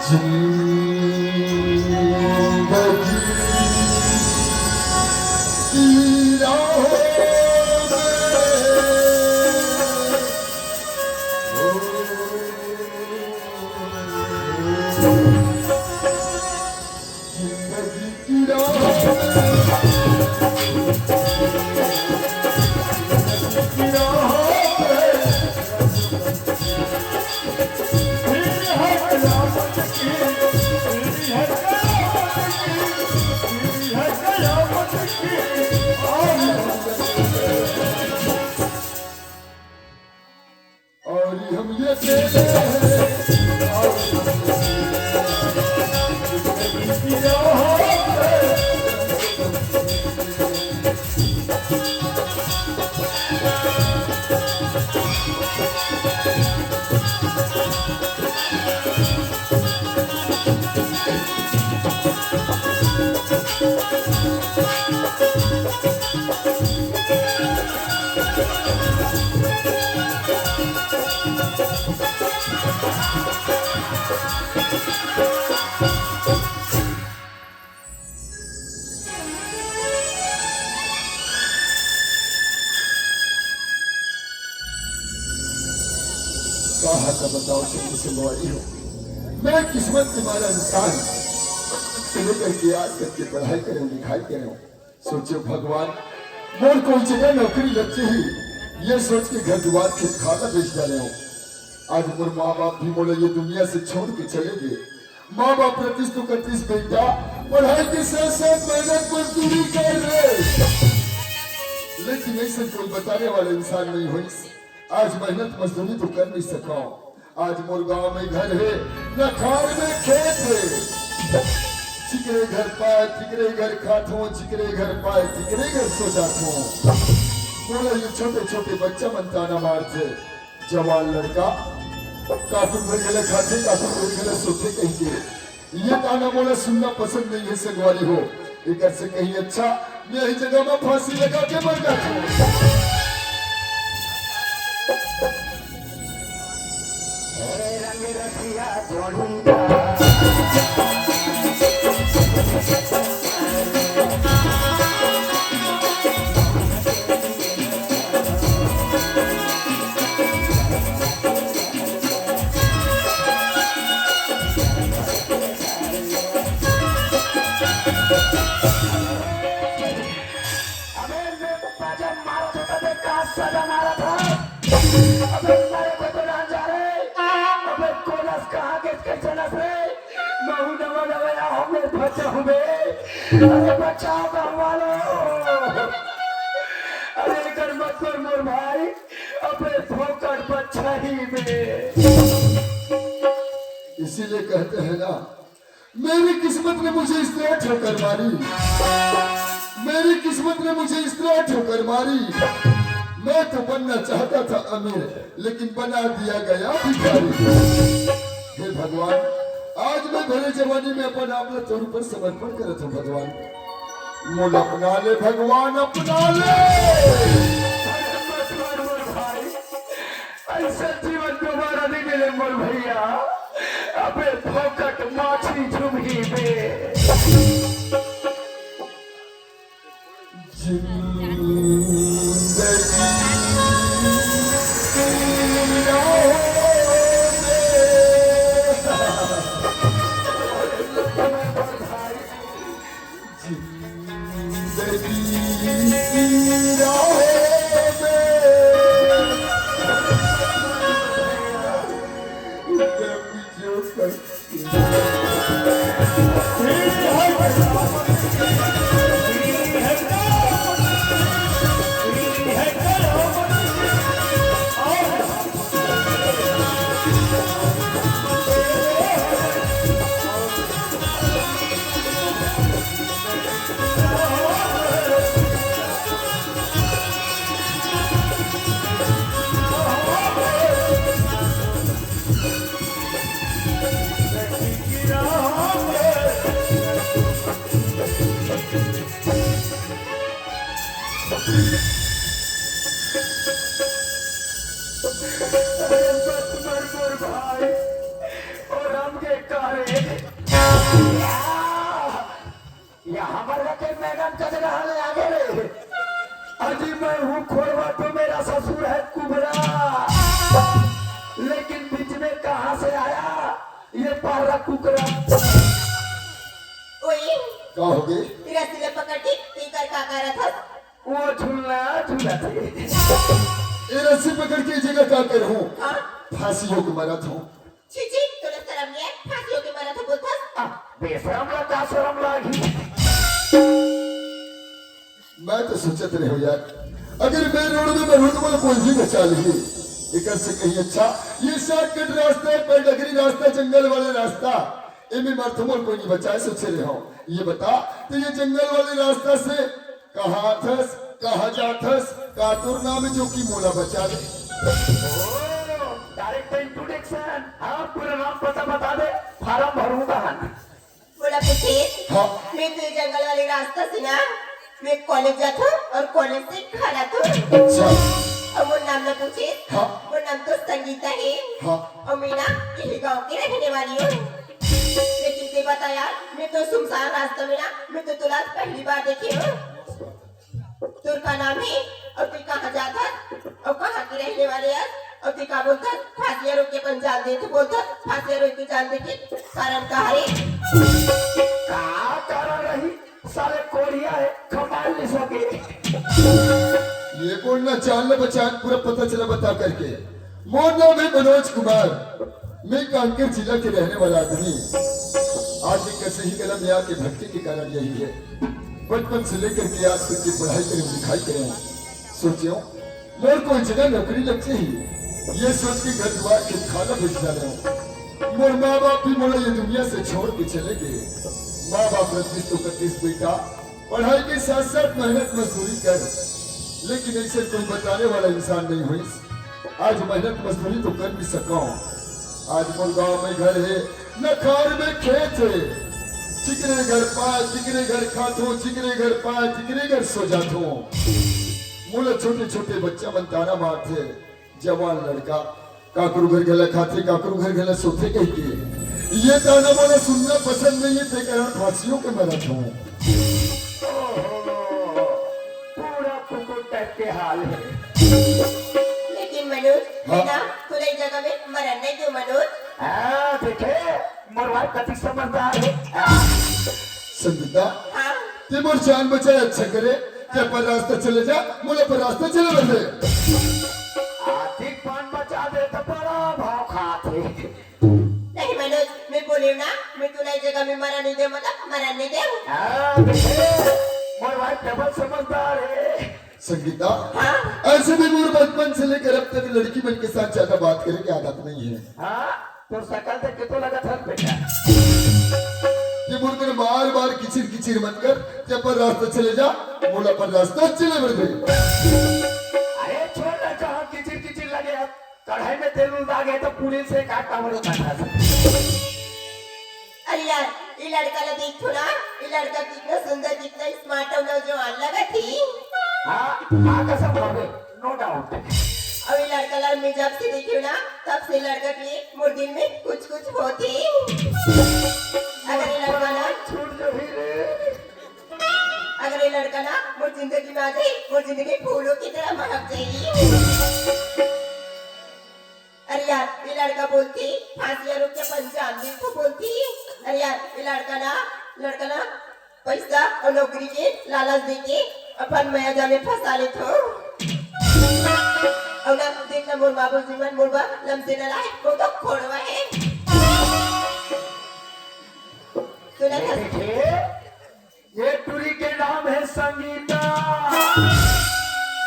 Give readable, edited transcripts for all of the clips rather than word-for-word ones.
जिंदगी की राहों जिंदगी की और हम ये तेरे कहा था बताओ से लौड़ी हो। मैं किस्मत तुम्हारा इंसान से लेकर के आज तक की पढ़ाई करें लिखाई करें सोचो भगवान मोर कोई जगह नौकरी लगती ही ये सोच के घर द्वार खेत खाना बेच डाले हो। आज मोर माँ बाप भी बोले ये दुनिया से छोड़ के चले गए। माँ बाप 35 बेटा पढ़ाई के साथ साथ मेहनत मजदूरी कर रहे, लेकिन ऐसे कोई बताने वाला इंसान नहीं हुई। आज मेहनत मजदूरी तो कर नहीं सका। आज मोर गांव में घर है न खान में खेत है। चिकरे घर पाए चिकरे घर खातो, चिकरे घर पाए चिकरे घर सो जातो। बोले ये छोटे छोटे बच्चा मनता न मारते, जवान लड़का कार्टून भर गले खाते कार्टून भर गले सोते कहीं ये गाना बोला सुनना पसंद नहीं है। सगवारी हो एक से कहीं अच्छा मैं यही जगह में फांसी लगा के मर जाता हूँ। रंग रखिया जोड़ूंगा अरे बचाओ गाँव वालों, अरे कर मत कर मोर भाई अपने ठोकर बच्चा ही में। इसीलिए कहते हैं ना मेरी किस्मत ने मुझे इस तरह ठोकर मारी, मेरी किस्मत ने मुझे इस तरह ठोकर मारी। मैं तो बनना चाहता था अमीर लेकिन बना दिया गया भिखारी। हे भगवान आज मैं भले जवानी में अपन आपने तौर पर समर्पण करत हूँ। भगवान मोल अपना ले, भगवान अपना ले। ऐसा जीवन दोबारा नहीं मिले मोर भैया, अबे फोकट माछी झुमही में। भाई और हम के कार्य ये पारा कुकरा ओए क्या हो गए? रस्सी ले पकड़ के टीकर का कर रहा था। वो झूलना झूला थे ये रस्सी पकड़ के जगह क्या कर हूँ? हाँ फांसी हो के मरा था। चीची तूने शर्म नहीं है फांसियों के मारा था बोलता। बेशरम लगा शरम लागी मैं तो सोचत रहे हो यार, अगर मैं रोड में मरूँ तो मुझे कोई भी बचा ली। एक से कहीं अच्छा ये शॉर्टकट रास्ता है, पैडगरी रास्ता, जंगल वाले रास्ता, इनमें मर्थमोल कोई नहीं बचाए। सोचे रहे हो ये बता, तो ये जंगल वाले रास्ता से कहाँ थस, कहाँ जाथस, कातुर नाम जो की मोला बचा ले। Direct introduction. हाँ पूरा नाम पता बता दे, फार्म भरूंगा। बोला पूछे हाँ मैं तो जंगल वाले रास्ता से ना मैं कॉलेज जाता हूँ और कॉलेज से खाना था। अच्छा और वो नाम ना पूछे हाँ वो नाम तो संगीता है। हाँ और मैं ना यही गाँव की रहने वाली हूँ। लेकिन ते बता यार मैं तो सुनसान रास्ता में ना मैं तो तुला पहली बार देखी हूँ। तुर का नाम है और तू कहाँ जाता और कहाँ की रहने वाले यार और तू क्या बोलता फांसिया रोक के अपन जान दे तो बोलता फांसिया रोक के जान दे के कारण कहा है कहाँ करा रही साले कोरिया है कमाल नहीं सके। ये कौन ना चाल न बचान पूरा पता चला बता करके। मोर नाम है मनोज कुमार, मैं कांकेर जिला के रहने वाला आदमी। आज एक सही कलम यहाँ के भक्ति के कारण यही है, बचपन से लेकर के आज तक की पढ़ाई करें लिखाई करें, सोचो मोर कोई जगह नौकरी लग चाहिए। ये सोच के घर द्वार के खाना बेच जा रहे हो। मोर माँ बाप भी मोला ये दुनिया से छोड़ के चले गए। माँ बाप 32 बेटा पढ़ाई के साथ साथ मेहनत मजदूरी कर, लेकिन ऐसे कोई बताने वाला इंसान नहीं हुई। आज मेहनत मजदूरी तो कर भी सका। आज मोर गाँव में घर है, न खार में खेत है। चिकने घर पाए चिकने घर खातो, चिकने घर पाए चिकने घर सो जातो। मोला छोटे छोटे बच्चा मन ताना मारते, जवान लड़का काकरू घर गला खाते, काकरू घर गला सोते कह के। ये ताना मोला सुनना पसंद नहीं है, ते कारण फांसियों के मरा था। पूरा कुकुर टाइप के हाल है। लेकिन मनोज मैं ना तुला इस जगह में मरन नहीं दूं मनोज। देखे मरवा कति समझदार है। संगीता हाँ ते मोर जान बचाए अच्छा करे, ते पर रास्ता चले जा, मोला पर रास्ता चले बदले। आर्थिक पान बचा दे तो बड़ा भाव खाते। नहीं मनोज मैं बोली ना मैं तुला इस जगह में मरन नहीं दे मतलब मरन नहीं दे। देखे मरवा डबल समझदार है। संगीता हाँ ऐसे भी मोर बचपन से लेकर अब तक लड़की मन के साथ ज्यादा बात करने की आदत नहीं है। हाँ तो सकल से कितो लगा था बेटा। ये मोर कर बार बार किचिर किचिर मत कर, ते पर रास्ता चले जा, मोला पर रास्ता चले बदले। अरे छोड़ ना जहाँ किचिर किचिर लगे अब कढ़ाई में तेल दागे तो पुलिस से काटा मरो था। अरे यार ये लड़का ला देखो ना, ये लड़का कितना सुंदर कितना स्मार्ट और नौजवान लगा थी। हाँ कसम खावे नो डाउट। अब ये लड़का ला मैं जब से देखी हूँ ना तब से लड़का के मोर दिल में कुछ कुछ होते। अगर ये लड़का ना छूट जो ही रे। अगर ये लड़का ना मोर जिंदगी में आ जाए, मोर जिंदगी फूलों की तरह महक जाएगी। अरे यार ये लड़का बोलती फांसियां रोक के पंजाब में तो बोलती। अरे यार ये लड़का ना पैसा और नौकरी के लालच देके अपन मयाजा में फंसा ले तो। और ना देखना मोर बाबू जीवन मोर बा लमसे न लाए वो तो खोड़वा है। सुना था देखिए ये टूरी के नाम है संगीता।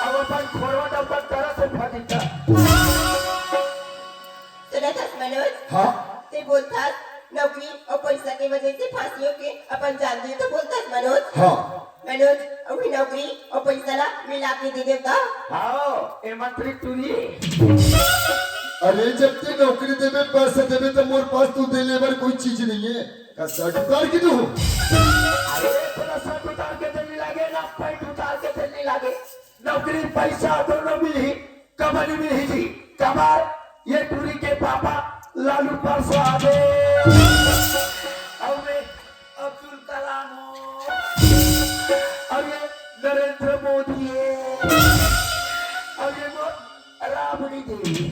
अब अपन खोरवा डब्बा तरह से फटीता। सुना था मनोज हाँ ते बोलता नौकरी और पैसा की वजह से फांसियों के अपन जान दिए तो बोलता मनोज। हाँ मनोज अभी नौकरी और पैसा ला मिला के दे देता। आओ ए मंत्री टूरी। अरे जब तक नौकरी देवे पैसा देवे तो मोर पास तू देने वाली कोई चीज नहीं है। का सर्ट उतार के दो। अरे थोड़ा सा उतार के देने लगे ना पैंट उतार के देने लगे। नौकरी पैसा दोनों मिली कमानी मिली थी। कमाल ये टूरी के पापा लालू परसों आ गए। अब मैं अब्दुल कलाम हूँ। अब ये नरेंद्र मोदी है। अब ये राबड़ी देवी।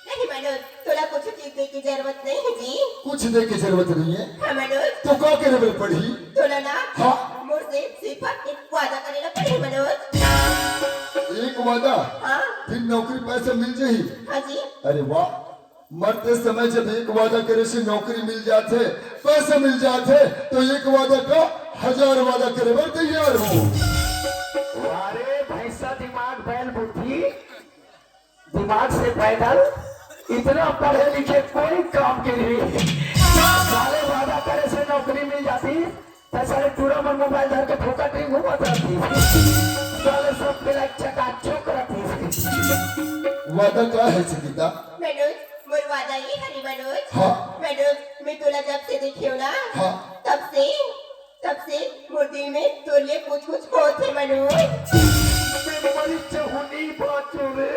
नहीं मनोज तुला कुछ चीज दे की जरूरत नहीं है जी। कुछ दे की जरूरत नहीं है हाँ मनोज, तो का करे बल पढ़ी तुला ना हाँ मुझसे सिर्फ एक वादा करेला पड़े मनोज। एक वादा हाँ फिर नौकरी पैसा मिल जाही। हाँ जी, अरे वाह, मरते समय जब एक वादा करे से नौकरी मिल जाते पैसा मिल जाते तो एक वादा का 1000 वादा करे बर तैयार हो। अरे भैंसा दिमाग बैल बुद्धि, दिमाग से पैदल इतना पढ़े लिखे कोई काम के लिए सारे वादा करे से नौकरी मिल जाती तो सारे टूरा में मोबाइल धर के फोकट नहीं घूमत रहती, साले सब पे लाइक चकाचौक रहती। वादा का है संगीता? मनोज मोर वादा ये हरी मनोज। हाँ मनोज मैं तुला जब से देखी हूँ ना हाँ तब से मोर दिल में तो लिए कुछ कुछ होते मनोज। मेरी चहुनी बाचो रे।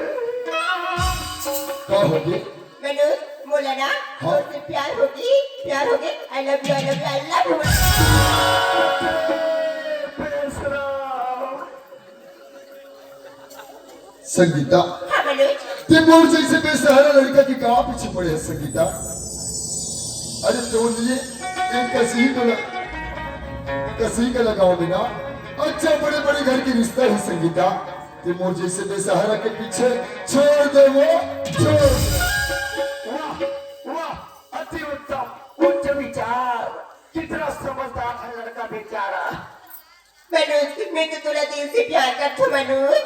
का होगी? मनोज बोला ना हाँ। तुझसे प्यार होगी आई love you I love you. Besra. Sangeeta हाँ मनोज, ते मोर जैसे बेसहारा लड़का की कहाँ पीछे पड़े है संगीता? अरे तो लिए एक कसी का लगाओ बिना अच्छा बड़े बड़े घर की रिश्ता है संगीता। ते मोर जैसे बेसहारा के पीछे छोड़ दे वो छोड़ दे। वाह वाह अति उत्तम उच्च विचार, कितना समझदार है लड़का बेचारा। मनोज मैं तो तुला दिल से प्यार करता हूँ मनोज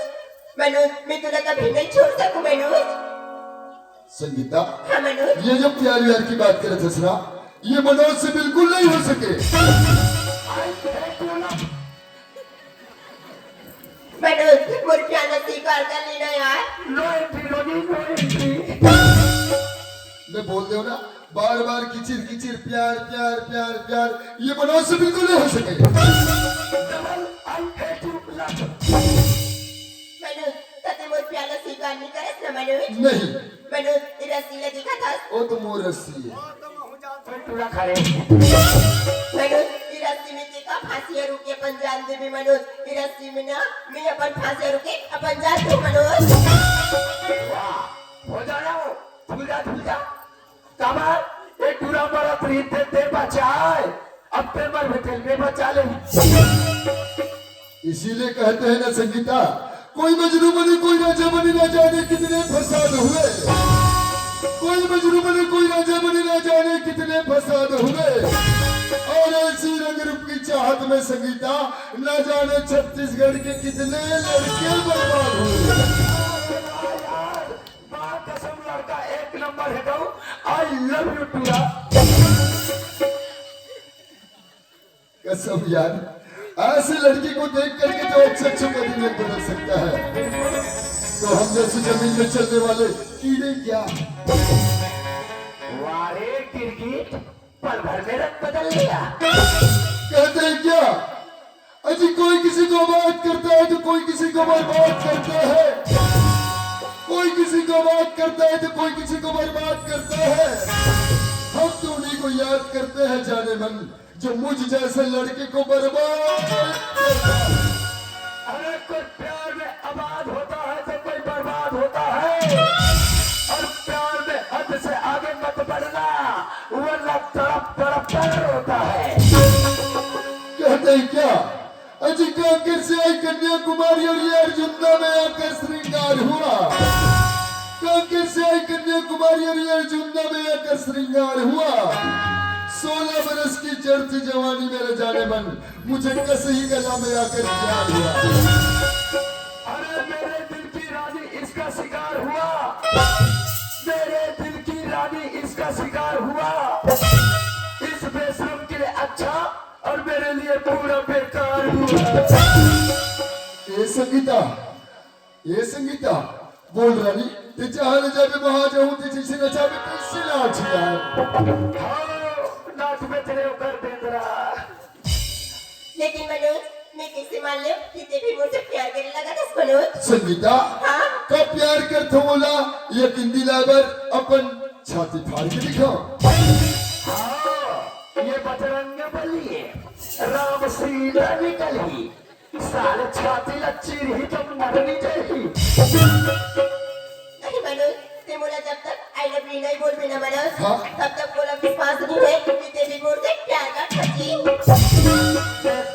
मैं तुला कभी नहीं छोड़ सकूं मनोज। संगीता हाँ मनोज, ये जो प्यार व्यार की बात करे थे ना ये मनोज से बिल्कुल नहीं हो सके। मनोज मोर प्यार का स्वीकार कर लेना यार। नो एंट्री लोगी नो एंट्री। मैं बोल दे ना बार बार किचिर किचिर प्यार प्यार प्यार प्यार ये मनोज से बिल्कुल नहीं हो सके। Double I hate you love. Manoj तते मोर प्यार का स्वीकार नहीं करस ना मनोज। नहीं मनोज तेरा सीला दिखा था वो तो मोर रस्सी है। टूरा खड़े। मनोज तेरा सी में देखा फांसी रुके अपन जान दे भी मनोज तेरा सी में ना मैं अपन फांसी रुके अपन जान दे मनोज। वाह हो जाना वो धुल जा कमर एक टूरा मरा प्रीत दे बचाए अब पे मर भेटल में बचा ले। इसीलिए कहते हैं ना संगीता कोई मजनू बने कोई राजा बने ना जाने कितने फसाद हुए। कोई मजनू बने कोई राजा बने ना जाने कितने फसाद हुए। और ऐसी रंग रूप की चाहत में संगीता ना जाने छत्तीसगढ़ के कितने लड़के बर्बाद हुए। कसम लड़का एक नंबर है तो आई लव यू टूरा। कसम यार ऐसे लड़की को देख करके तो अच्छे का दिन बदल सकता है तो हम जैसे जमीन में चलने वाले कीड़े क्या। वारे गिरगिट पल भर में रंग बदल लिया। कहते हैं क्या अजी कोई किसी को बात करता है तो कोई किसी को बर्बाद करता है। कोई किसी को बात करता है तो कोई किसी को बर्बाद करता है। हम तो उन्हीं को याद करते हैं जाने मन जो मुझ जैसे लड़के को बर्बाद करता है। अरे कोई प्यार में आबाद होता है तो कोई बर्बाद होता है और प्यार में हद से आगे मत बढ़ना वरना तड़प तड़प कर होता है। कहते हैं क्या अजी कांकेर से आई कन्याकुमारी और ये अर्जुना में आकर श्रृंगार हुआ। कांकेर से आई कन्याकुमारी और ये अर्जुना में आकर श्रृंगार हुआ। 16 बरस की चढ़ती जवानी मेरे जाने मन मुझे कसही गला में आकर प्यार हुआ। अरे मेरे दिल की रानी इसका शिकार हुआ। मेरे दिल की रानी इसका शिकार हुआ। इस बेशरम के लिए अच्छा और मेरे लिए पूरा बेकार हुआ। ये संगीता बोल रानी ते जहाँ न जावे वहाँ जाऊँ ते जिसे न जावे कैसे नाच यार। नाच में तेरे कर देंद्रा। लेकिन मनोज मैं कैसे मान ले कि ते भी मुझसे प्यार करने लगा था मनोज। संगीता हाँ का प्यार कर थोला यकीन दिलावर अपन छाती फाड़ के दिखाओ। ये बजरंग बली है राम सीधा निकली साले छाती लच्ची रही तो मरनी चाहिए। नहीं मनोज ते मोला जब तक आई आई लव यू नहीं बोल भी ना मनोज हाँ। तब तक बोला विश्वास नहीं है कि तेरी बोल दे प्यार का ठगी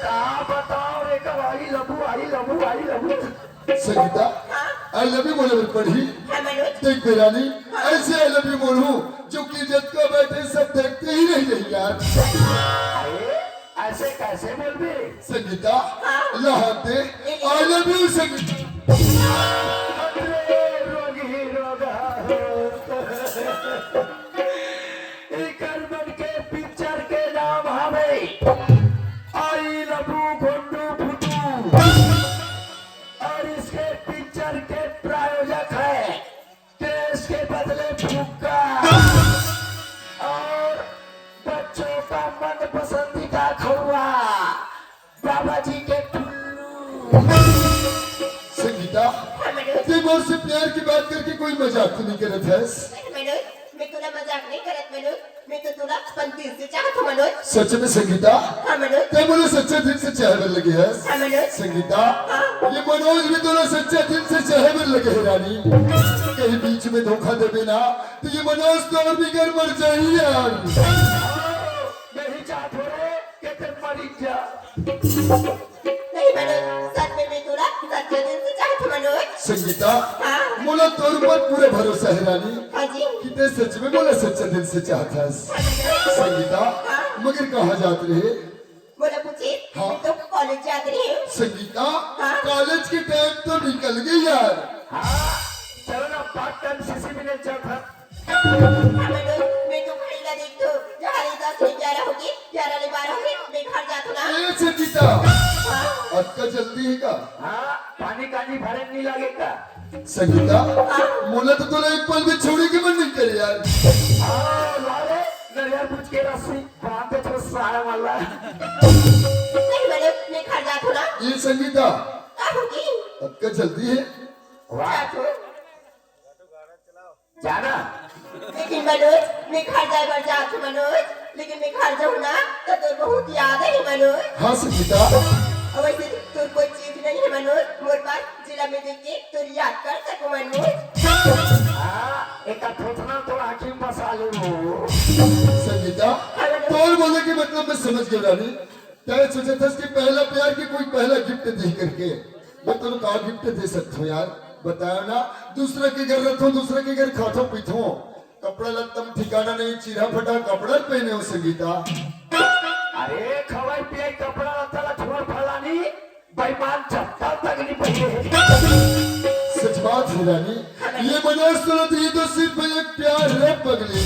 का बताओ रे आई लबू संगीता आई लव यू बोले पढ़ी हाँ मनोज देख बेरानी ऐसे आई लव यू बोलूं जो कि इज्जत को बैठे सब देखते ही रह गई यार। अरे ऐसे कैसे बोल भी संगीता लहाते आई लव यू संगीता। रोगी रोगा कर्मन के पिक्चर के नाम हमें आई लबू गोंडू फुटू और इसके पिक्चर के प्रायोजक है केस के बदले फूका और बच्चों का मन पसंदीदा खौआ बाबा जी के टुल्लू। संगीता हाँ मनोज तुम और से प्यार की बात करके कोई मजाक तो नहीं करत है? मनोज मैं तुला मजाक नहीं करत मनोज मैं तो तुला पंतीस से चाहत हूँ मनोज सच में संगीता हाँ मनोज तुम बोले सच्चे दिल से चाहने लगे है? हाँ मनोज संगीता ये मनोज भी दोनों सच्चे दिल से चाहने लगे है रानी। कहीं बीच में धोखा देवे ना तो ये मनोज तो और भी घर मर जाएगी यार। नहीं चाहते रे कि तुम मरी जा। नहीं मनोज सच में मैं तुला सच्चे दिल से चाहत हूँ मनोज संगीता हाँ मोला तोर पर पूरा भरोसा है रानी हाँ जी कि ते सच में बोला सच्चे दिल से चाहता है। संगीता मगर कहाँ जात रहे? बोला पूछे हाँ। मैं तो कॉलेज जात रही हूँ संगीता हाँ। कॉलेज के टाइम तो निकल गई यार। हाँ चलो ना पार्ट टाइम सीसी में नहीं चलता। हाँ मनोज मैं तो घड़ी ला देख तो जहाँ 10 से 11 होगी 11 से 12 होगी मैं घर जात हूँ ना ए संगीता हाँ अब का जल्दी है का? हाँ पानी कानी भरे नहीं लगेगा। संगीता मोला तो तोला एक पल भी छोड़ने की मन नहीं करे यार। हाँ लाले नरियल पूछ के रस्सी बांधे तो सारा वाला। नहीं मनोज मैं घर जात हूँ ना ये संगीता क्या होगी अब का जल्दी है? वाह जात हूँ जाना लेकिन मनोज मैं घर जाए बार जात हूँ मनोज लेकिन मैं घर जाऊँ ना तो तो बहुत याद है मनोज हाँ संगीता और वैसे तो कोई चीज नहीं है मनोज मोर पास जिला में देख के तो याद कर सकूं मनोज हाँ एक थोथना तो आँखी बसा ले वो। संगीता तोर बोले के मतलब मैं समझ गया रानी। तय सोचा था कि पहला प्यार की कोई पहला गिफ्ट दे करके मैं तो कहा गिफ्ट दे सकता हूँ यार बताया ना। दूसरे के घर रहता हूँ दूसरे के घर खाता पीता हूँ कपड़ा लत्तम ठिकाना नहीं चिरा फटा कपड़ा पहने हो संगीता। अरे खवाई पियाई कपड़ा लता छोड़ फलानी बेईमान चप्पल तक नहीं पहने। सच बात है रानी ये मनोज सुनत ये तो सिर्फ एक प्यार है पगली।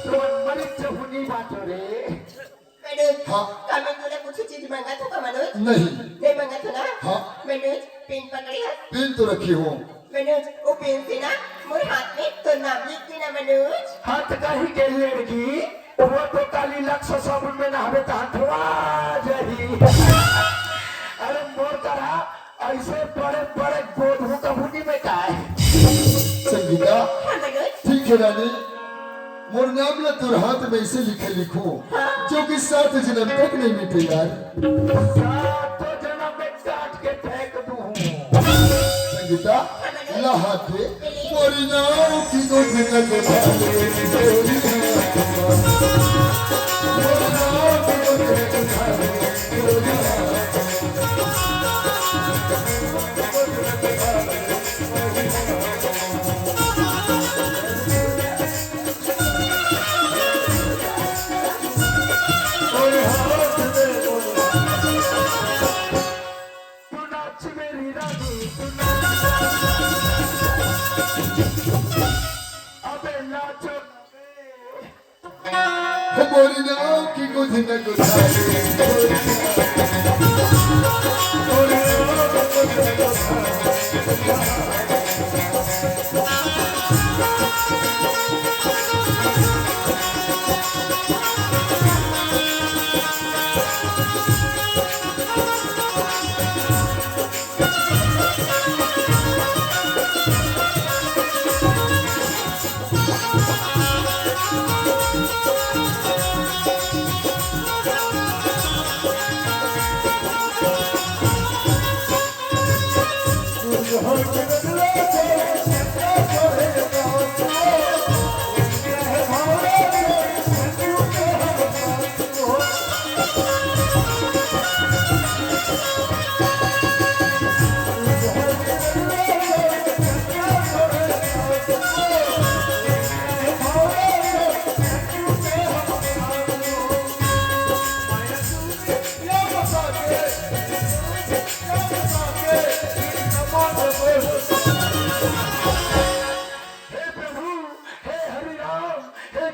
तो मरी चहुनी बात हो रे। मनोज हाँ। क्या मैं तुझे कुछ चीज मांगा था क्या मनोज नहीं मांगा था ना हाँ। मनोज पेन पकड़ी है पेन तो रखी हूँ मनोज वो पेन से ना मोर हाथ में तो नाम लिख देना मनोज हाथ कहीं के लड़की वो तो काली लक्ष्य साबुन में नहावे तो हथवा जही। अरे मोर करा ऐसे बड़े बड़े बोधू कबूनी में का है। संगीता हाँ मनोज ठीक है रानी मोर नाम ना तुर हाथ में इसे लिखे लिखूं जो कि 7 जन्म तक नहीं मिटे यार। सातों जन्म में काट के फेंक दूं। संगीता लहाते मोरी नाव की दो जन्नत भाले मोरी नाव की दो जन्नत भाले मोरी नाव तू नाच मेरी रानी तू अबे नाचो मोरी नाव की कुछ न कुछ तू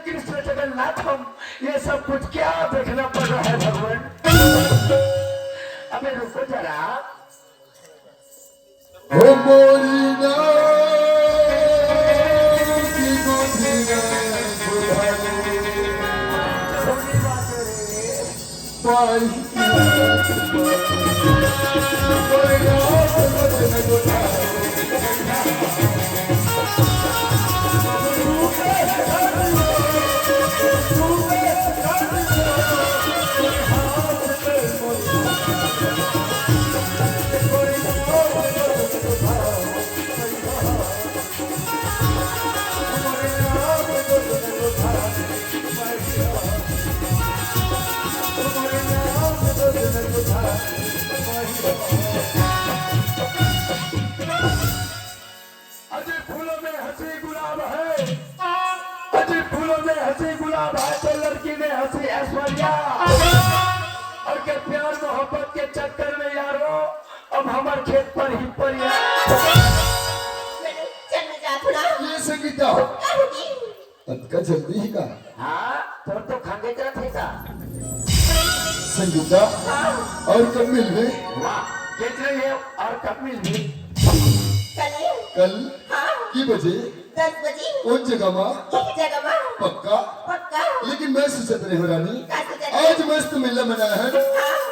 कृष्ण जगन्नाथम, ये सब कुछ क्या देखना पड़ रहा है भगवान? अबे रुको जरा। ओ मोरी की गोधीना छोटी बात है रे। पाई अजी फूलों में हंसी गुलाब है, अजी फूलों में हंसी गुलाब है, तो लड़की में हंसी ऐश्वर्या। और के प्यार मोहब्बत के चक्कर में यारो अब हमार खेत पर ही परिया। चल मैं जा थोड़ा। ये संगीता हो क्या होगी? अतका जल्दी ही का हाँ तो खंगे जरा थे का। संगीता और कब मिल गए? वाह किच रही है और कब मिल गई? कल हाँ की बजे 10 बजे कौन जगह माँ? एक जगह में पक्का? पक्का। लेकिन मैं सोचत रही हूँ रानी, क्या सोचत रही? आज मस्त मेला मना है,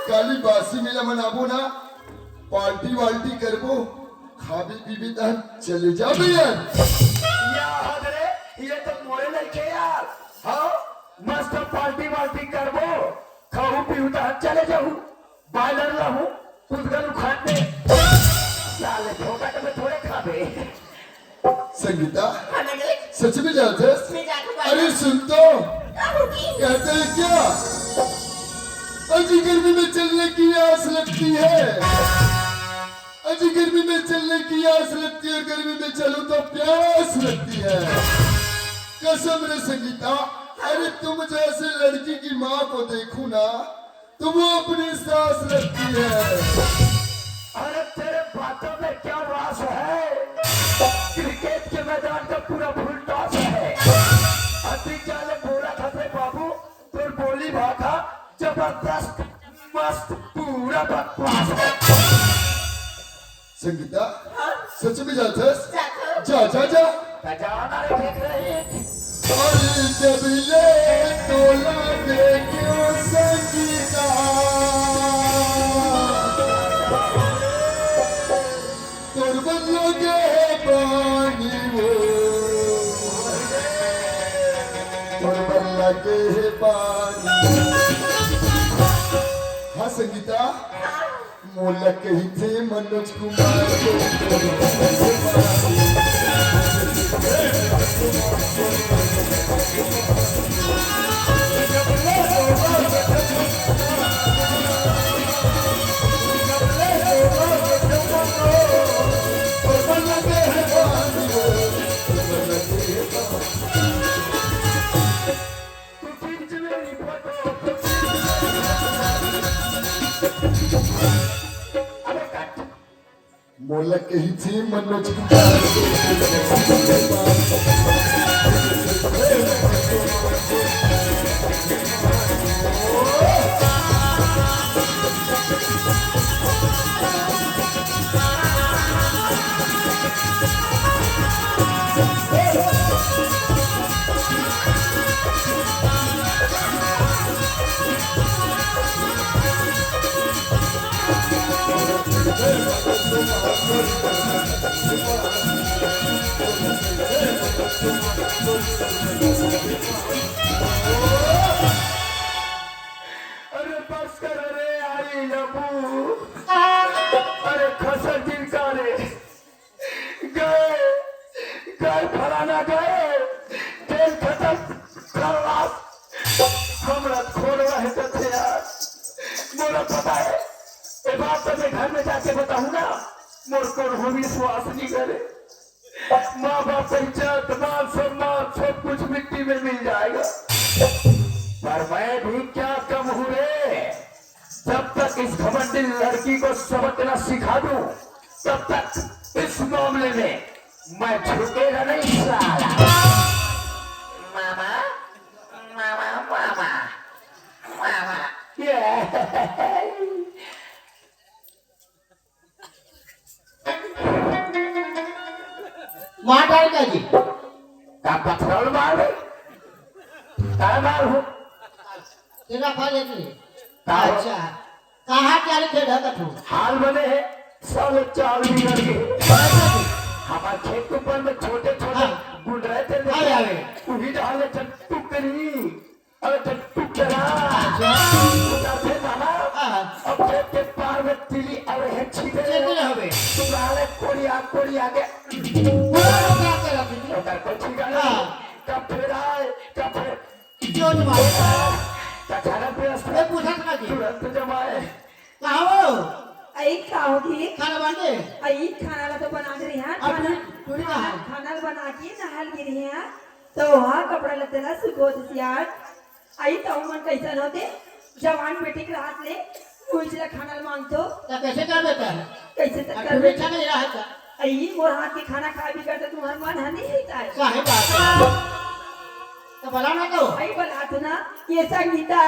काली बासी मेला मनाबो ना, पार्टी वाल्टी करबो, खाबी पीबी तहन चले जाबे यार। याद रे ये तो मोरे लड़के यार। हाँ मस्त पार्टी वार्टी करबो, खाऊ पीऊ तो चले जाऊँ, बाइलर लाऊं, कुछ खाने साले फोकट में थोड़े खाबे। संगीता हाँ मनोज सच में जाते? मैं जाती हूँ। अरे सुन तो, क्या होगी? कहते हैं क्या, अजी गर्मी में चलने की आस लगती है, अजी गर्मी में चलने की आस लगती है, गर्मी में चलूं तो प्यास लगती है। कसम रे संगीता, अरे तुम जैसे लड़की की माँ को देखूं ना तो वो अपनी सांस लगती है। अरे तेरे बातों में क्या वास है? क्रिकेट के मैदान का पूरा फुल टॉस है। अति चाले बोला था थे बाबू, तो बोली भागा जबरदस्त मस्त पूरा बकवास है। संगीता सच में जाते? जातो। जा जा जा। खजाना रे देख रहे अरे जब ले तो लगे क्यों संगीता, तोर बदलोगे पानी वो, तोर बदलोगे पानी। हाँ संगीता, मोला कही थे मनोज कुमार मोला कही थी मनोज कुमार अरे बस कर रे आई लबू। अरे खसर दिन का रे गए गए फलाना गए तेल खत्म खलास हमरा खोल रहे थे यार। मोरा पता है ये बात तो मैं घर में जाके बताऊं ना, मोर को हो विश्वास नहीं करे। माँ बाप का इज्जत मान सम्मान सब कुछ मिट्टी में मिल जाएगा, पर मैं भी क्या कम हूँ रे। जब तक इस घमंडी लड़की को सबक न सिखा दूं तब तक इस मामले में मैं झुकेगा नहीं साला। मामा मार डाल का जी का पथरौल मार काय मार हो तेरा खा लेते का अच्छा कहाँ क्या थे ढका तू हाल बने है सब चाल बिगड़ गए हमारे खेत के ऊपर में छोटे छोटे हाँ। गुड़ रहे थे हाँ, आवे। वही डाले चट्टू करी अरे चट्टू करा उधर जाना हाँ। अब खेत के पार में तिली अरे है छीटे चेतने हवे तुम्हारे कोड़ी आगे पूरा लोग क्या कर रहा थी उधर को छीगा हाँ। कब फिर आए कब फिर क्यों जमाए कचारा पे मैं पूछा था जी तुरंत जमाए कहाँ हो आई खाओगी खाना बांधे आई खाना तो बना रही हैं अब खाना थोड़ी कहाँ है? खाना बना के नहाल गिरी हैं तो वहाँ कपड़ा लते ला सुबोध सियार आई तो मन कैसन होते जवान बेटी के हाथ ले पूछला खाना मांगतो तो कैसे कर देता है कैसे तक और कर मीठा नहीं रहा था आई मोर हाथ के खाना खा भी करते तुम्हारा मन हनी होता है काहे बात तो बोला ना तो आई बोला तो ना ये संगीता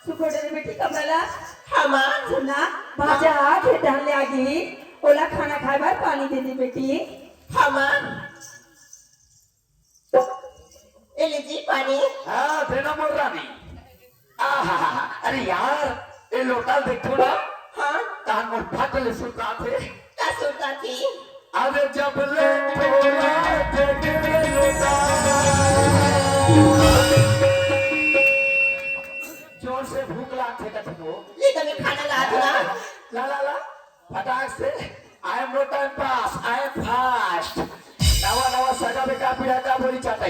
सुकोडे बेटी कमला हमा सुना भाजा खेत डालने आगी ओला खाना खाए बार पानी दे दी बेटी हमा ए लीजिए पानी हाँ देना मोर रानी आहा अरे यार ये लोटा देखो ना हाँ तान मोर फाटल सुता थे का सुनता थी अरे जब ले तोला देखे लोटा जोर से भूख लागते कथनो ले तुम्हें खाना ला दो ना ला फटाक से I am no time pass I am fast नवा सजा में का पीड़ा का बोली चाहता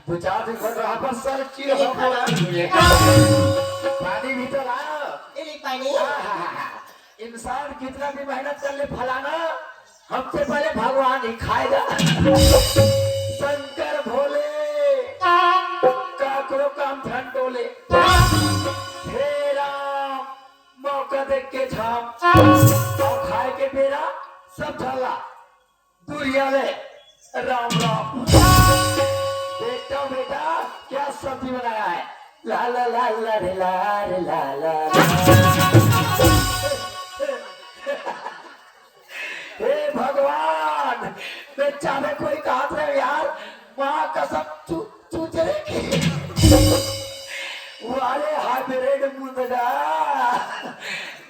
दो चार दिन घर रहा पर सर चिर हो पानी भी तो लाओ ए ली पानी इंसान कितना भी मेहनत कर ले फलाना हमसे पहले भगवान ही खाएगा शंकर भोले काकरो काम ठंडोले हे राम मौका देख के झाम और खाए के बेरा सब ढला दूरिया ले राम राम देखता हूँ बेटा क्या सब्जी बनाया है ला ला ला ला रे ला रे ला ला हे भगवान बेचा में कोई कहा था यार माँ कसम चूचरे की वाले हाइब्रिड मुंडा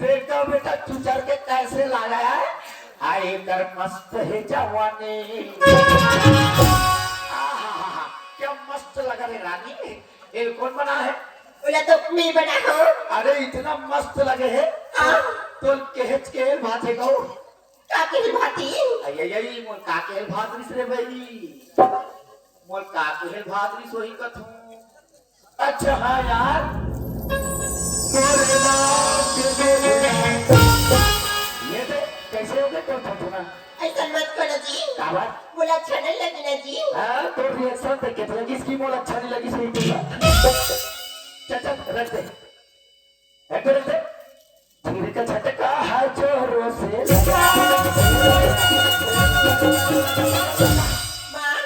देखता हूँ बेटा चूचर के कैसे लगाया है आई कर मस्त है जवानी क्या मस्त लगा रे रानी ये कौन बना है बोला तो मैं बना हूँ अरे इतना मस्त लगे है तो केहच के भाते गो काकी भाती आई मोर काके भातरी रे भाई मोर काके भातरी सोही कथू अच्छा हाँ यार मोरे नाम के ये दे कैसे हो गए तो ना ऐसा मत करो जी का बात बोला अच्छा नहीं लगी ना जी हाँ तो रिएक्शन देख के लगी इसकी मोल अच्छा नहीं लगी सही तो चल रख दे रख दे धीरे का झटका है जोरों से माँ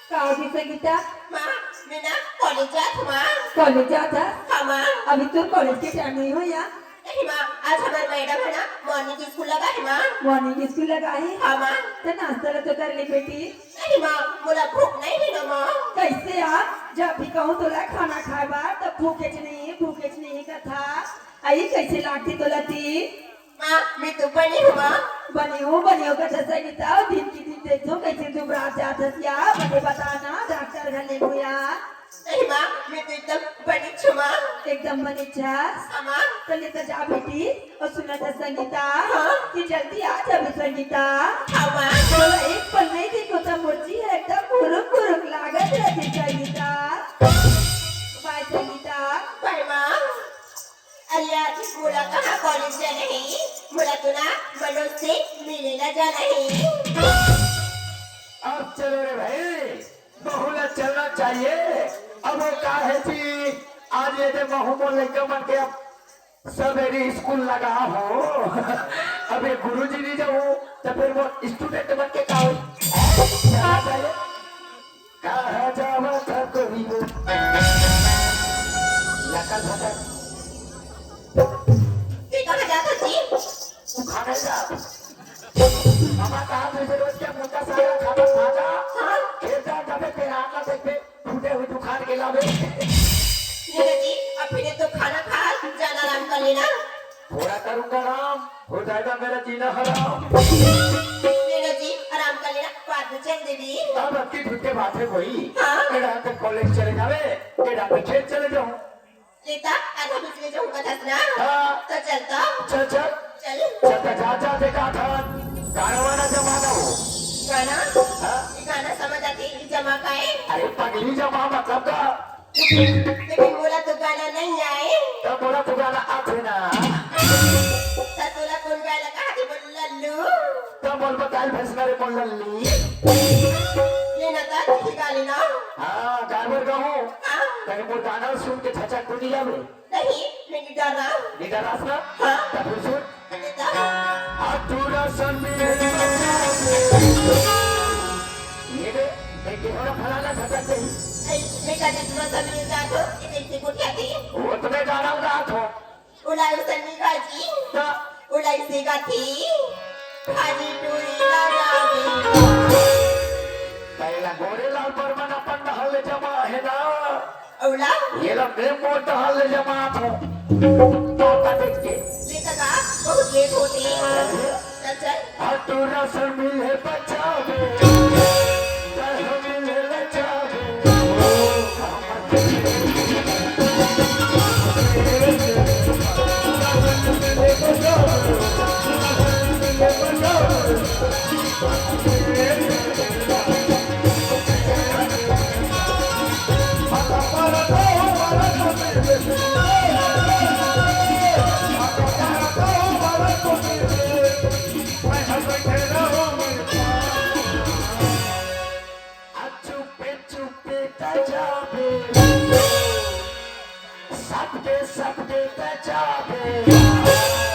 कहा की संगीता माँ मैं ना कॉलेज जात माँ कॉलेज जाता हाँ माँ अभी तो कॉलेज के टाइम नहीं हो या नहीं माँ आज हमारे मैडम है ना मॉर्निंग स्कूल लगा है माँ मॉर्निंग स्कूल लगा है हाँ माँ तो नाश्ता तो कर ले बेटी नहीं माँ बोला भूख नहीं है ना माँ कैसे आप जब भी कहूँ तो ला खाना खाए बार तब भूखे नहीं का था आई कैसे लागती तुला ती माँ मी तू बनी हूँ माँ बनियो कसं सांगितलं दिन की दिन देखो कैसे तू रात जातस या मुझे बताना डॉक्टर घर ले गया नहीं माँ मी तो एकदम बनी छू माँ एकदम बनी छास हाँ माँ चलिए तो जा बेटी और सुना था संगीता कि जल्दी आ जा बे संगीता हाँ माँ बोला एक पल नहीं देखो तो मुर्ची है एकदम कुरुक लागत रहती संगीता बाय संगीता बाय माँ अरे यार मुला कहाँ कॉलेज जाना है मुला तो ना मनोज से मिलेला जाना है अब चलो रे भाई बहुला चलना चाहिए। अब वो का है कि आज ये महू बोले मन के अब सवेरे स्कूल लगा हो अब ये गुरुजी नहीं जाओ तो फिर वो स्टूडेंट बन के का चलना चाहिए। कहा जावा था कोई लकल भटक ये कहाँ जाता जी तू खाने जा मामा कहा तुझे रोज क्या मुद्दा सारा खाना खाजा खेलता कभी फिर आना देखे टूटे हुए दुकान के लावे नीना जी अब फिर तो खाना खा जाना आराम कर लेना थोड़ा करूंगा राम हो जाएगा मेरा जीना हराम। नीना जी आराम कर लेना बाद में चल देवी अब अक्की ढूंढ बात है वही हाँ। एडा के कॉलेज चले जावे एडा के खेत चले जाऊं लेता आधा बिजली जाऊंगा धसना हाँ। तो चलता चल चल चल चल जा देखा था गाना जमाना हो गाना हाँ? ये गाना समझ आती है जमा का है अरे पगली जमा मतलब का लेकिन बोला तो गाना नहीं आए तो बोला तो गाना आते ना सतुला कौन गाना कहा थी बोल लल्लू तो बोल बताल भैंसनारे बोल लल्ली लेना था किसी गाली ना हाँ गायबर गाऊं हाँ कहीं वो गाना सुन के छचक तो नहीं जावे नहीं मैं नहीं डर रहा निडर रास्ता हाँ। तब फिर सुन लेता अधूरा संदेश ये दे एक होना फलाना छचक नहीं मैं कहते तुम सब मिल जाओ इतने से कुटिया थी वो तुम्हें गाना गा थो उलाई सन्नी गाजी तो उलाई से गाती खाली टूरी लगावे पहला गोरे लाल बर्मन अपन महल जमा है ना औला ये लोग मैं मोट हल जमा थो तो का देख के लेता का बहुत लेट होती चल चल अधूरा संदेश है बचावे मिले लचावे सबके बचावे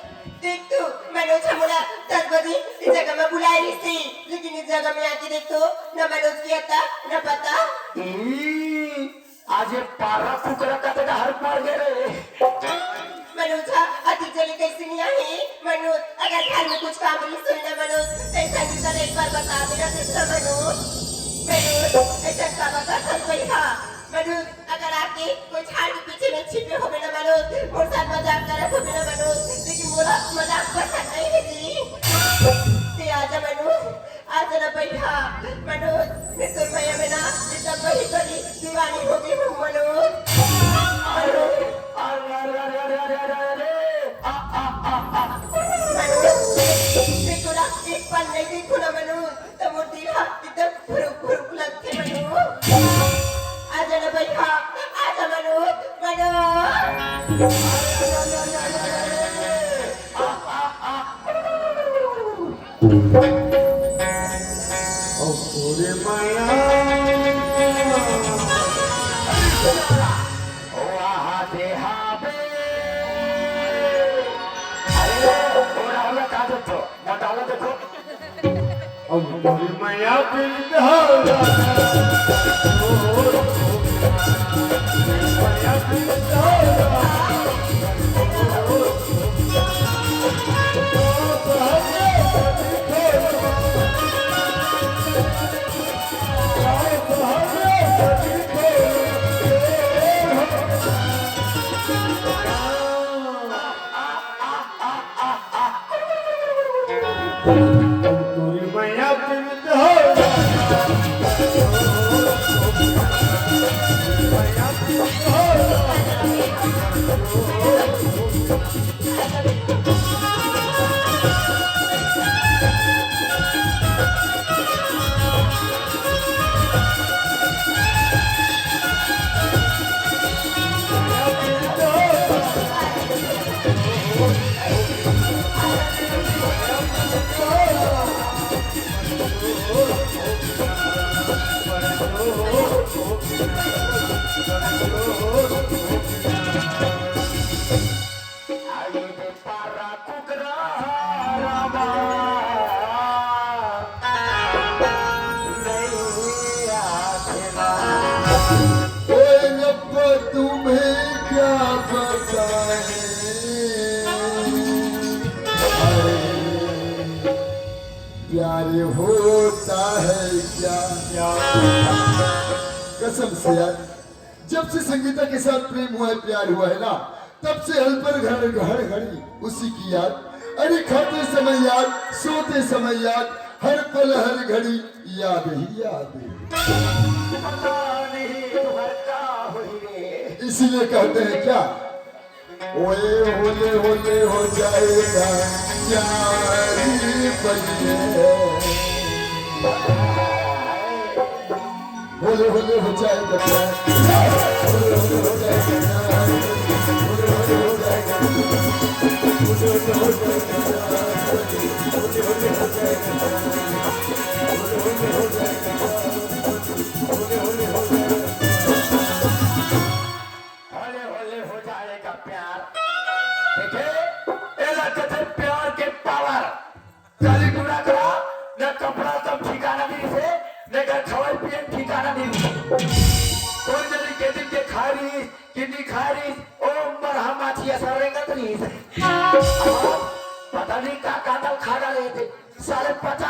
मनोज हमारा 10 बजे इस जगह में बुला रही थी लेकिन इस जगह में आके देख तो न मनोज की आता न पता आज ये पारा फुकरा का तो हर मार गए रे मनोज अति चली कैसे नहीं आई मनोज अगर घर में कुछ काम नहीं सुनना मनोज ऐसा नहीं कर एक बार बता देना सिस्टर मनोज ऐसा का बता कर कोई था मनोज अगर आके कोई झाड़ के पीछे में छिपे हो ना मनोज और साथ मजाक कर हो ना मनोज लेकिन बोला मजाक पसंद नहीं है जी ते आजा मनोज ना बैठा मनोज मैं तो भैया में ना इतना बड़ी बड़ी दीवानी हो गई हूँ मनोज मनोज मैं थोड़ा एक पल नहीं देखूँ ना मनोज तो मोटी हाथ इतना फुरुक फुरुक लगते मनोज आजा ना बैठा आजा मनोज पूरे माया ओ आहा देहा बे अरे डाला देखो अब तोरी मैया पिंड होला मैया पिंड होला तोरी मैया पिंड होला मैया पिंड होला आई दे पारा कुकरा रामा नहीं आखिरा ओए रब्बा तुम्हें क्या बताएं अरे प्यार होता है क्या कसम से यार जब से संगीता के साथ प्रेम हुआ है प्यार हुआ है ना तब से हल पर घर घड़ी उसी की याद अरे खाते समय याद सोते समय याद हर पल हर घड़ी याद ही याद पता नहीं तुम्हारे क्या हुई रे इसीलिए कहते हैं क्या ओए होले होले हो जाएगा यारी बनिए होले होले हो जाएगा प्यार होले होले हो जाएगा प्यार होले होले हो जाएगा होले होले हो जाएगा प्यार होले होले हो जाएगा प्यार होले होले हो जाएगा प्यार होले होले हो जाएगा होले होले हो जाएगा प्यार देखे ये लगता है प्यार के पावर गाली गुना करा न कपड़ा कम ठिकाना नहीं से न घर खवाई पिए ठिकाना नहीं कोई जल्दी के दिन के खारी किन्नी खारी ओ मरहम आती असर रहेगा तो नहीं पता नहीं का काटल खा डाले थे साले 50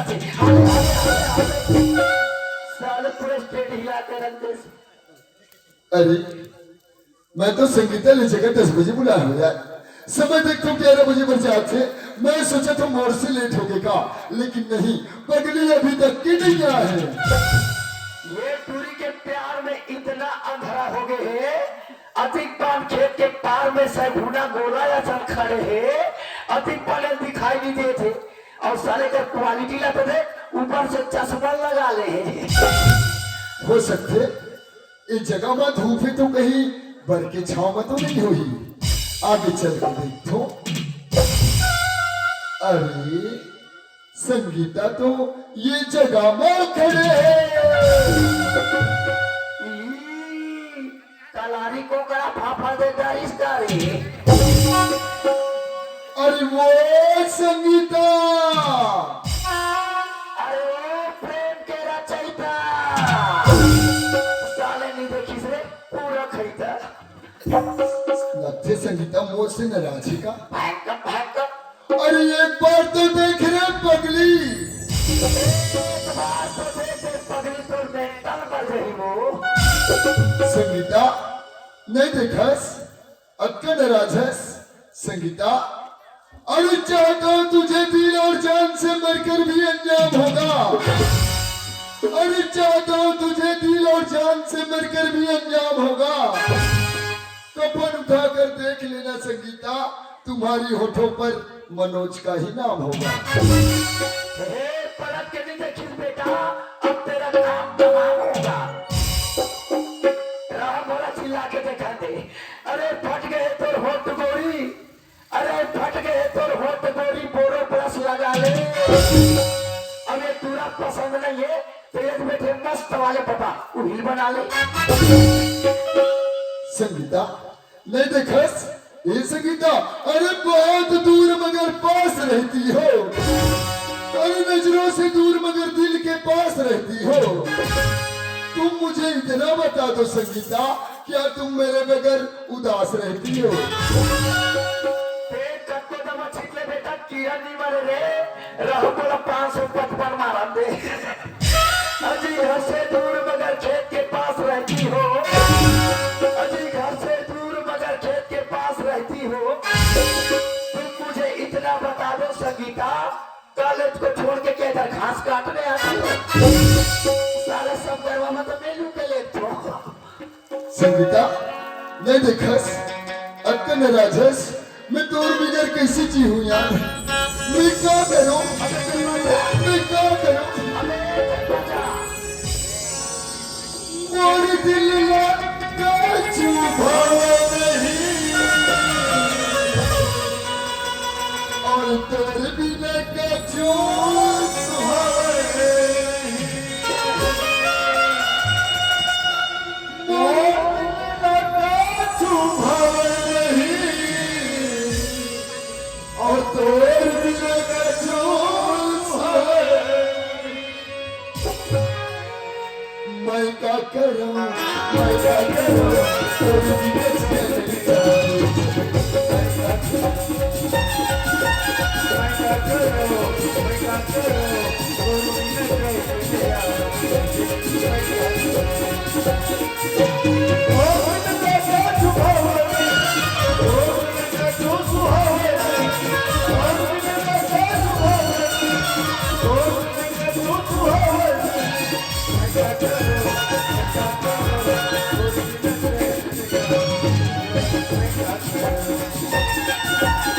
थे साले पूरे स्टेट हिला के रख दे अरे मैं तो संगीता ले जगह 10 बजे बुलाया हो यार समय देखता हूँ 11 बजे बरसात थे मैं सोचा था मोड़ से लेट हो गएगा लेकिन नहीं पगली अभी तक की नहीं आया है ये टूरी के प्यार में इतना अंधेरा हो गए है अधिक पान खेत के पार में सैगुना गोला या चल खड़े है अधिक पहले दिखाई नहीं देते थे और साले का क्वालिटी लाते थे ऊपर से चश्मा लगा ले हो सकते इस जगह में धूप है तो कहीं बर के छाव में तो नहीं हुई आगे चल के देखो अरे संगीता तो ये जगह में खड़े कलारी को कड़ा फाफा देता इसका रे अरे वो संगीता अरे ओ प्रेम के रचयिता साले नहीं देखी से पूरा खरीदा लगते संगीता मोर से नाराज है का भयंकर अरे एक बार तो देख रहे पगली संगीता नहीं देखस अक्का नाराज है संगीता अरे चाहता हूं तुझे दिल और जान से मरकर भी अंजाम होगा अरे चाहता हूं तुझे दिल और जान से मरकर भी अंजाम होगा कफन उठाकर देख लेना संगीता तुम्हारी होठों पर मनोज का ही नाम होगा पलट के नहीं देखी बेटा अब तेरा काम तमाम होगा राम बोला चिल्ला के देखा दे अरे फट गए तो होठ गोरी अरे फट गए तो होठ गोरी बोरो प्लस लगा ले अबे पूरा पसंद नहीं है तेज बैठे मस्त वाले पापा उहिल बना ले संगीता नहीं देखस ये संगीता अरे बहुत दूर मगर पास रहती हो नजरों से दूर मगर दिल के पास रहती हो। तुम मुझे इतना बता दो संगीता, क्या तुम मेरे बगैर उदास रहती हो? पेट कट को दमा छिटले बेटा, कीड़ा नहीं मरे रे। रहो बोला 555 मारा दे। अजी घर से दूर मगर खेत के पास रहती हो। अजी घर से दूर मगर खेत के पास रहती हो। तुम मुझे इतना बता दो संगीता, कॉलेज को छोड़ के क्या इधर घास काटने आती हो? सारे सब गरबा में तो मेलू के ले तो। संगीता नहीं देखस, अक्का न राजस, मैं तोर बिगर कैसी जी हूँ यार। मैं क्या करूँ, मैं क्या करूँ? मोर दिल लगा चुभा नहीं, और तोर बिना का जो सुहावे नहीं। मोर दिल लगा चुभा नहीं, और तोर बिना का जो सुहावे। मैं क्या करूं, मैं क्या करूं, तोर बिना चैन जाऊं। मैं क्या करूं, मैं क्या करूं, मैं क्या करूं, तोर बिना चैन जाऊं। मोर दिल लगा चुभा नहीं, तोर बिना का जो सुहावे नहीं। मोर दिल लगा चुभा नहीं, तोर बिना का जो सुहावे नहीं। मैं क्या करूं, मैं क्या करूं, तोर बिना चैन जाऊं। मैं क्या करूं,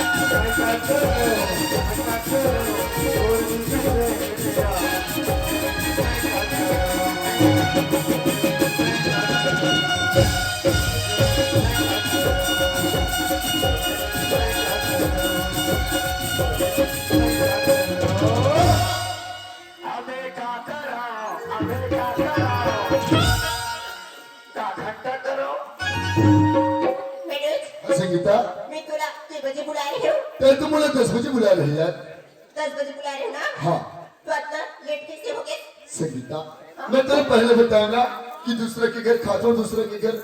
मैं क्या करूं, मैं क्या करूं, तोर बिना चैन जाऊं। मैं क्या करूं, अबे क्या करो, अबे क्या करो, का घंटा करो। मनोज, संगीता मैं तुला किती बजे बुला रही हूँ? तर तुम मुझे 10 बजे बुला रही यार। 10 बजे बुला रही हूँ ना? हाँ तो इतना लेट कैसे हो गए? संगीता, मैं तुम्हें पहले बताऊंगा कि दूसरे के घर खाता हूँ, दूसरे के घर